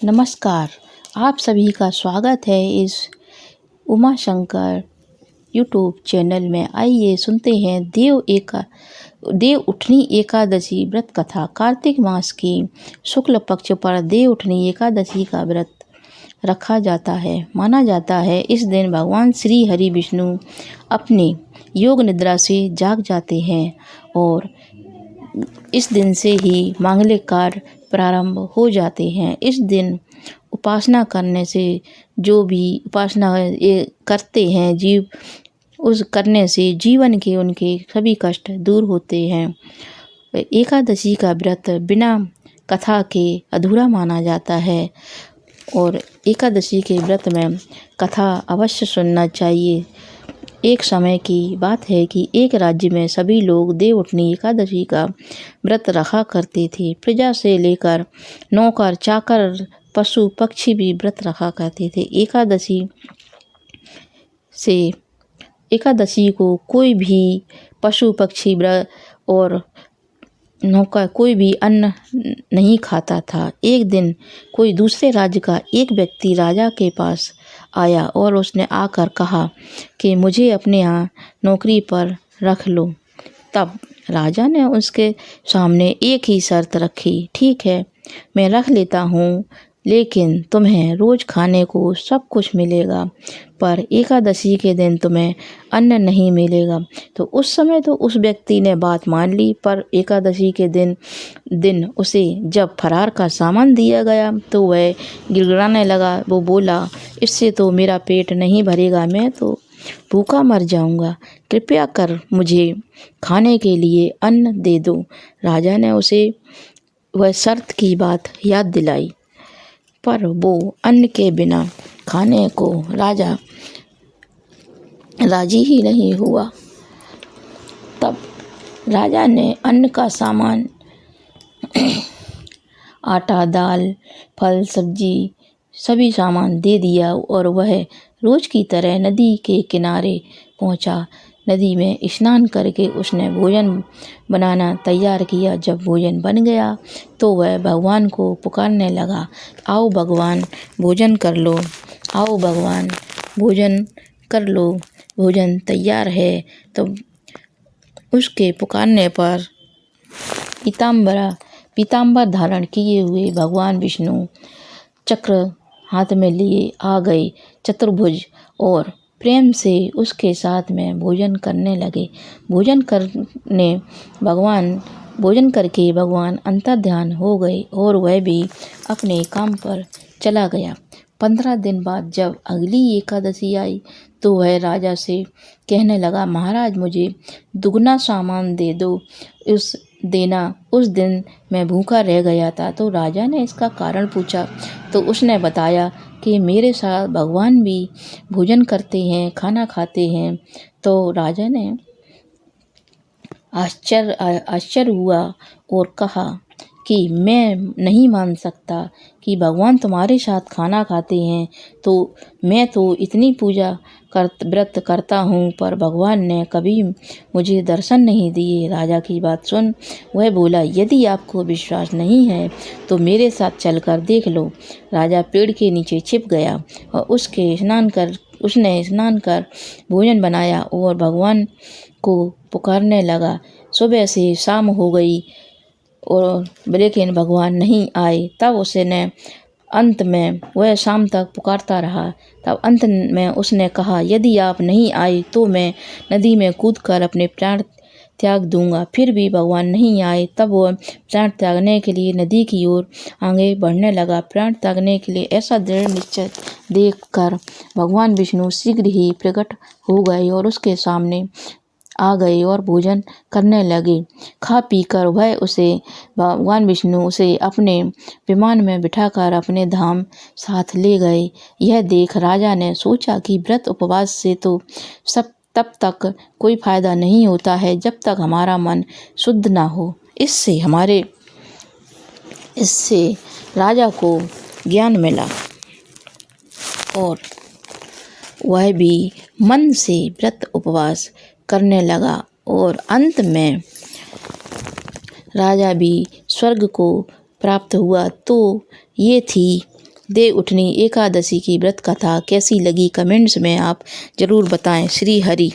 नमस्कार, आप सभी का स्वागत है इस उमा शंकर यूट्यूब चैनल में। आइए सुनते हैं देव उठनी एकादशी व्रत कथा। कार्तिक मास की शुक्ल पक्ष पर देव उठनी एकादशी का व्रत रखा जाता है। माना जाता है इस दिन भगवान श्री हरि विष्णु अपने योग निद्रा से जाग जाते हैं और इस दिन से ही मांगलिक कार्य प्रारंभ हो जाते हैं। इस दिन उपासना करने से जो भी उपासना करते हैं जीव, उस करने से जीवन के उनके सभी कष्ट दूर होते हैं। एकादशी का व्रत बिना कथा के अधूरा माना जाता है और एकादशी के व्रत में कथा अवश्य सुनना चाहिए। एक समय की बात है कि एक राज्य में सभी लोग देव उठनी एकादशी का व्रत रखा करते थे। प्रजा से लेकर नौकर चाकर पशु पक्षी भी व्रत रखा करते थे। एकादशी को कोई भी पशु पक्षी और नौकर कोई भी अन्न नहीं खाता था। एक दिन कोई दूसरे राज्य का एक व्यक्ति राजा के पास आया और उसने आकर कहा कि मुझे अपने यहाँ नौकरी पर रख लो। तब राजा ने उसके सामने एक ही शर्त रखी, ठीक है, मैं रख लेता हूँ, लेकिन तुम्हें रोज खाने को सब कुछ मिलेगा, पर एकादशी के दिन तुम्हें अन्न नहीं मिलेगा। तो उस समय तो उस व्यक्ति ने बात मान ली, पर एकादशी के दिन उसे जब फरार का सामान दिया गया तो वह गिड़गिड़ाने लगा। वो बोला, इससे तो मेरा पेट नहीं भरेगा, मैं तो भूखा मर जाऊंगा, कृपया कर मुझे खाने के लिए अन्न दे दो। राजा ने उसे वह शर्त की बात याद दिलाई, पर वो अन्न के बिना खाने को राजा राजी ही नहीं हुआ। तब राजा ने अन्न का सामान आटा, दाल, फल, सब्जी सभी सामान दे दिया और वह रोज की तरह नदी के किनारे पहुंचा। नदी में स्नान करके उसने भोजन बनाना तैयार किया। जब भोजन बन गया तो वह भगवान को पुकारने लगा, आओ भगवान भोजन कर लो, आओ भगवान भोजन कर लो, भोजन तैयार है। तो उसके पुकारने पर पीताम्बर धारण किए हुए भगवान विष्णु चक्र हाथ में लिए आ गए, चतुर्भुज, और प्रेम से उसके साथ में भोजन करने लगे। भोजन करके भगवान अंतर्ध्यान हो गए और वह भी अपने काम पर चला गया। 15 दिन बाद जब अगली एकादशी आई तो वह राजा से कहने लगा, महाराज मुझे दुगना सामान दे दो, उस दिन मैं भूखा रह गया था। तो राजा ने इसका कारण पूछा तो उसने बताया कि मेरे साथ भगवान भी भोजन करते हैं, खाना खाते हैं। तो राजा ने आश्चर्य हुआ और कहा कि मैं नहीं मान सकता कि भगवान तुम्हारे साथ खाना खाते हैं, तो मैं तो इतनी व्रत करता हूँ, पर भगवान ने कभी मुझे दर्शन नहीं दिए। राजा की बात सुन वह बोला, यदि आपको विश्वास नहीं है तो मेरे साथ चलकर देख लो। राजा पेड़ के नीचे छिप गया और उसने स्नान कर भोजन बनाया और भगवान को पुकारने लगा। सुबह से शाम हो गई और लेकिन भगवान नहीं आए। तब उसने अंत में वह शाम तक पुकारता रहा। तब अंत में उसने कहा, यदि आप नहीं आए तो मैं नदी में कूदकर अपने प्राण त्याग दूंगा। फिर भी भगवान नहीं आए। तब वह प्राण त्यागने के लिए नदी की ओर आगे बढ़ने लगा। प्राण त्यागने के लिए ऐसा दृढ़ निश्चय देखकर भगवान विष्णु शीघ्र ही प्रकट हो गए और उसके सामने आ गए और भोजन करने लगे। खा पीकर भगवान विष्णु उसे अपने विमान में बिठाकर अपने धाम साथ ले गए। यह देख राजा ने सोचा कि व्रत उपवास से तो तब तक कोई फायदा नहीं होता है जब तक हमारा मन शुद्ध ना हो। इससे राजा को ज्ञान मिला और वह भी मन से व्रत उपवास करने लगा और अंत में राजा भी स्वर्ग को प्राप्त हुआ। तो ये थी देवउठनी एकादशी की व्रत कथा कैसी लगी कमेंट्स में आप ज़रूर बताएं। श्री हरि।